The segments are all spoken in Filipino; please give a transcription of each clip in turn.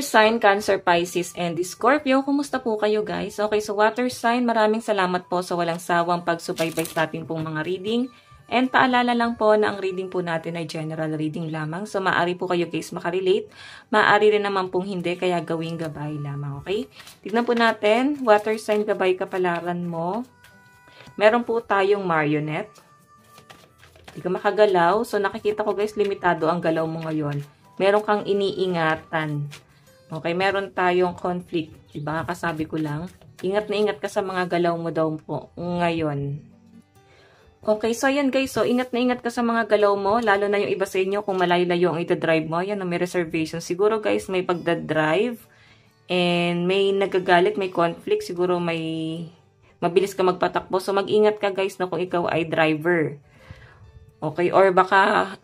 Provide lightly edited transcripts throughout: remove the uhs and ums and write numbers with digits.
Water sign, Cancer, Pisces, and Scorpio. Kumusta po kayo guys? Okay, so water sign, maraming salamat po sa walang sawang pagsubaybay sa ating pong mga reading. And paalala lang po na ang reading po natin ay general reading lamang. So maaari po kayo guys makarelate. Maaari rin naman pong hindi, kaya gawing gabay lamang. Okay? Tignan po natin, water sign, gabay kapalaran mo. Meron po tayong marionette. Hindi ka makagalaw. So nakikita ko guys, limitado ang galaw mo ngayon. Meron kang iniingatan. Okay, meron tayong conflict. Diba? Kasabi ko lang. Ingat na ingat ka sa mga galaw mo daw po ngayon. Okay, so ayan guys. So, ingat na ingat ka sa mga galaw mo. Lalo na yung iba sa inyo kung malayo-layo ang ita-drive mo. Ayan, may reservation. Siguro guys, may pagdadrive. And may nagagalit, may conflict. Siguro may mabilis ka magpatakbo. So, mag-ingat ka guys na kung ikaw ay driver. Okay, or baka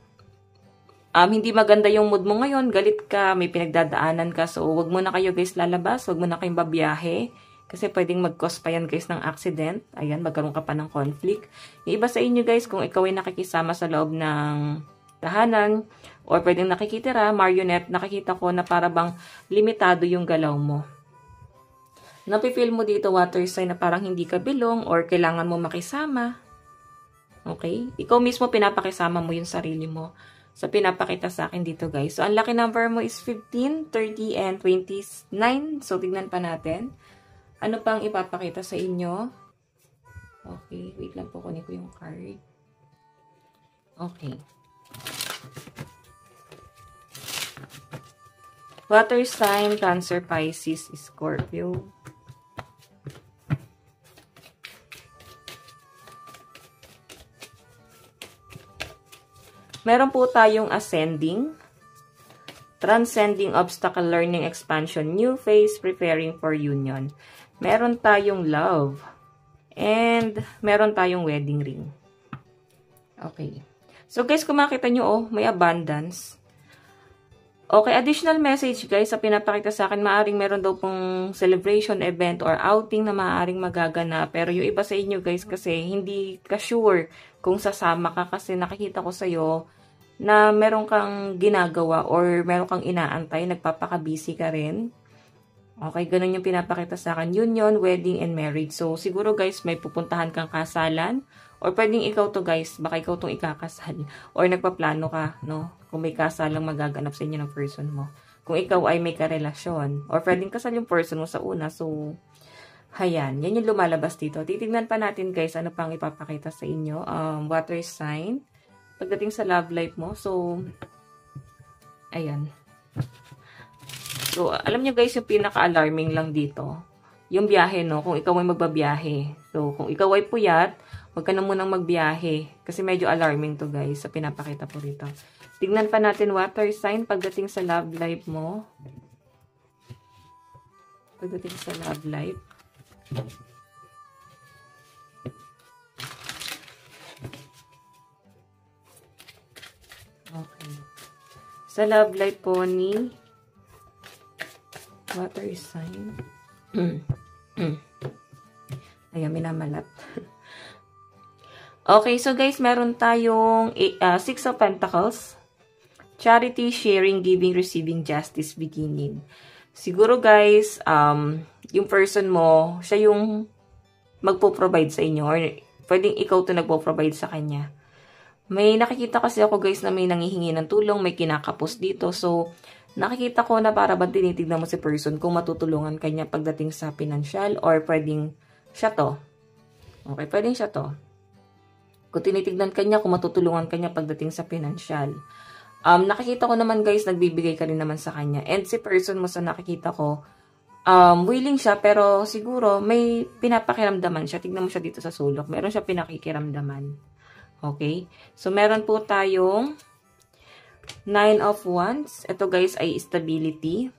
hindi maganda yung mood mo ngayon, galit ka, may pinagdadaanan ka, so wag mo na kayo guys lalabas, wag mo na kayong babiyahe, kasi pwedeng mag-cause pa yan guys ng accident, ayan, magkaroon ka pa ng conflict. Yung iba sa inyo guys, kung ikaw ay nakikisama sa loob ng tahanan, or pwedeng nakikitira, marionette, nakikita ko na para bang limitado yung galaw mo. Napifeel mo dito water sign na parang hindi ka belong, or kailangan mo makisama. Okay? Ikaw mismo pinapakisama mo yung sarili mo. So, pinapakita sa akin dito, guys. So, ang lucky number mo is 15, 30, and 29. So, tignan pa natin. Ano pang ipapakita sa inyo? Okay. Wait lang po, kunin ko yung card. Okay. Water sign, Cancer, Pisces, Scorpio. Meron po tayong ascending, transcending obstacle, learning, expansion, new phase, preparing for union. Meron tayong love, and meron tayong wedding ring. Okay. So guys, kung makita nyo, may abundance. Okay, additional message guys, sa pinapakita sa akin, maaring meron daw pong celebration, event, or outing na maaring magaganap. Pero yung iba sa inyo guys, kasi hindi ka sure kung sasama ka, kasi nakikita ko sa'yo na meron kang ginagawa or meron kang inaantay, nagpapaka-busy ka rin. Okay, ganun yung pinapakita sa akin. Union, wedding, and marriage. So, siguro guys, may pupuntahan kang kasalan. Or pwedeng ikaw to guys, baka ikaw tong ikakasal. Or nagpaplano ka, no? Kung may kasalang magaganap sa inyo ng person mo. Kung ikaw ay may karelasyon. Or pwedeng kasal yung person mo sa una. So, hayan. Yan yung lumalabas dito. Titignan pa natin guys, ano pang ipapakita sa inyo. Water sign. Pagdating sa love life mo. So, ayan. So, alam nyo guys, yung pinaka-alarming lang dito. Yung biyahe, no? Kung ikaw ay magbabiyahe. So, kung ikaw ay puyat, huwag ka na munang magbiyahe. Kasi medyo alarming to guys, sa pinapakita po rito. Tignan pa natin water sign pagdating sa love life mo. Pagdating sa love life. Okay. Sa love life po ni water sign. Ayan, minamalat. Okay, so guys, meron tayong 6 of Pentacles. Charity, sharing, giving, receiving, justice, beginning. Siguro guys, yung person mo, siya yung magpo-provide sa inyo. Or pwedeng ikaw to nagpo-provide sa kanya. May nakikita kasi ako guys na may nangihingi ng tulong, may kinakapos dito. So, nakikita ko na para ba tinitignan mo si person kung matutulungan kanya pagdating sa financial or pwedeng siya to. Okay, pwedeng siya to. Kung tinitignan kanya kung matutulungan kanya pagdating sa financial. Nakikita ko naman guys, nagbibigay ka rin naman sa kanya. And si person mo sa nakikita ko, willing siya pero siguro may pinapakiramdaman siya. Tignan mo siya dito sa sulok. Meron siya pinakikiramdaman. Okay? So, meron po tayong 9 of Wands. Ito guys ay stability.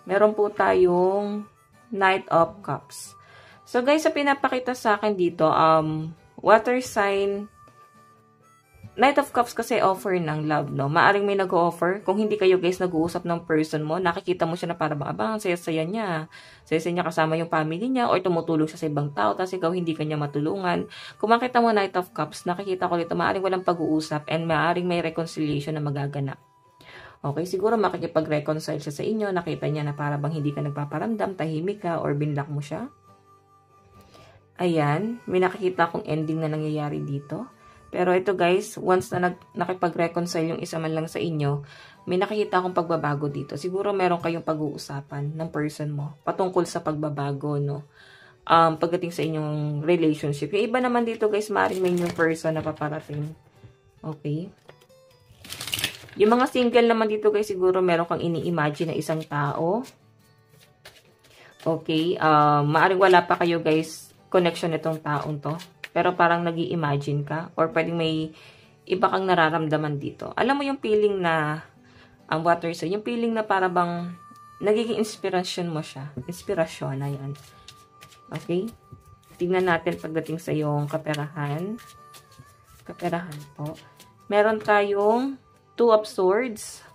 Meron po tayong Knight of Cups. So guys, sa pinapakita sa akin dito, water sign, Knight of Cups kasi offer ng love, no? Maaring may nag-offer. Kung hindi kayo guys nag-uusap ng person mo, nakikita mo siya na para bang abang, saya-saya niya. Saya-saya niya kasama yung family niya or tumutulong siya sa ibang tao tapos ikaw hindi kanya matulungan. Kung makita mo Knight of Cups, nakikita ko dito maaring walang pag-uusap and maaring may reconciliation na magaganap. Okay, siguro makikipag-reconcile siya sa inyo, nakita niya na para bang hindi ka nagpaparamdam, tahimik ka, or binlock mo siya. Ayan, may nakikita akong ending na nangyayari dito. Pero ito guys, once na nakipag-reconcile yung isa man lang sa inyo, may nakikita akong pagbabago dito. Siguro meron kayong pag-uusapan ng person mo patungkol sa pagbabago, no? Pagdating sa inyong relationship. Yung iba naman dito guys, maaaring may new person na paparating. Okay? Yung mga single naman dito guys, siguro meron kang ini-imagine na isang tao. Okay? Maaaring wala pa kayo guys, connection nitong taong to. Pero parang nag-i-imagine ka. Or pwedeng may iba kang nararamdaman dito. Alam mo yung feeling na, water sign, yung feeling na para bang nagiging inspiration mo siya. Inspirasyon, ayan. Okay? Tingnan natin pagdating sa yung kaperahan. Kaperahan po. Meron tayong Two of Swords.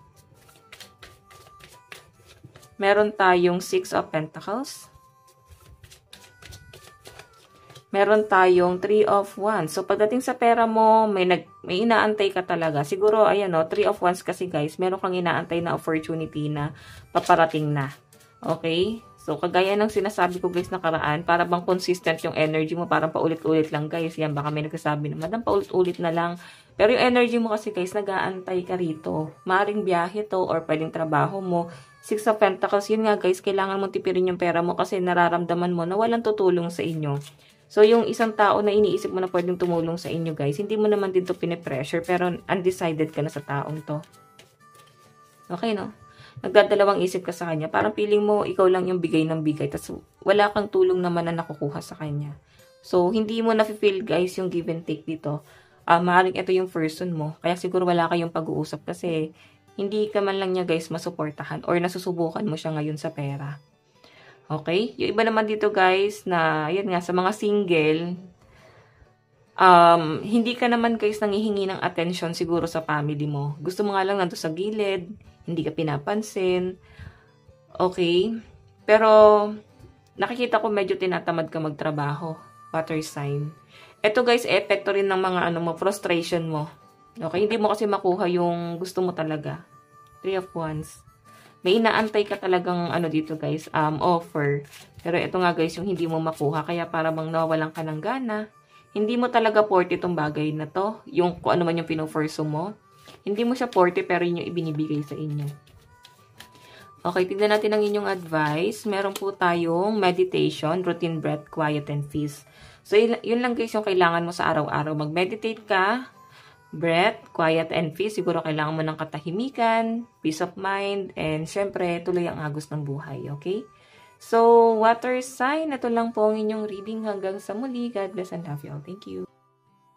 Meron tayong Six of Pentacles. Meron tayong Three of Wands. So, pagdating sa pera mo, may inaantay ka talaga. Siguro, ayan o, Three of Wands kasi guys, meron kang inaantay na opportunity na paparating na. Okay? So, kagaya ng sinasabi ko guys nakaraan, para bang consistent yung energy mo, parang paulit-ulit lang guys. Yan, baka may nagsasabi na, madam, paulit-ulit na lang. Pero yung energy mo kasi guys, nag-aantay ka rito. Maaring biyahe to or pwedeng trabaho mo. Six of Pentacles, yun nga guys, kailangan mong tipirin yung pera mo kasi nararamdaman mo na walang tutulong sa inyo. So, yung isang tao na iniisip mo na pwedeng tumulong sa inyo guys, hindi mo naman din to pinipressure pero undecided ka na sa taong to. Okay, no? Nagdadalawang isip ka sa kanya. Parang feeling mo, ikaw lang yung bigay ng bigay. Tapos, wala kang tulong naman na nakukuha sa kanya. So, hindi mo na-feel guys yung give and take dito. Maaaring ito yung person mo. Kaya siguro wala kayong pag-uusap kasi hindi ka man lang niya guys masuportahan or nasusubukan mo siya ngayon sa pera. Okay? Yung iba naman dito guys na, yun nga, sa mga single, hindi ka naman guys nangihingi ng attention siguro sa family mo. Gusto mo nga lang nandun sa gilid, hindi ka pinapansin. Okay? Pero, nakikita ko medyo tinatamad ka magtrabaho. Water sign. Ito guys, epekto rin ng mga frustration mo. Okay? Hindi mo kasi makuha yung gusto mo talaga. Three of Wands. May inaantay ka talagang dito guys, offer. Pero ito nga guys, yung hindi mo makuha. Kaya para bang nawawalan ka ng gana. Hindi mo talaga 40 itong bagay na to. Yung kung ano man yung pinoforso mo. Hindi mo siya 40 pero yun yung ibinibigay sa inyo. Okay, tignan natin ang inyong advice. Meron po tayong meditation, routine breath, quiet, and peace. So, yun lang guys yung kailangan mo sa araw-araw. Mag-meditate ka. Breath, quiet, and peace. Siguro kailangan mo ng katahimikan, peace of mind, and syempre, tuloy ang agos ng buhay, okay? So, water sign, ito lang po ang inyong reading hanggang sa muli. God bless and love you all. Thank you.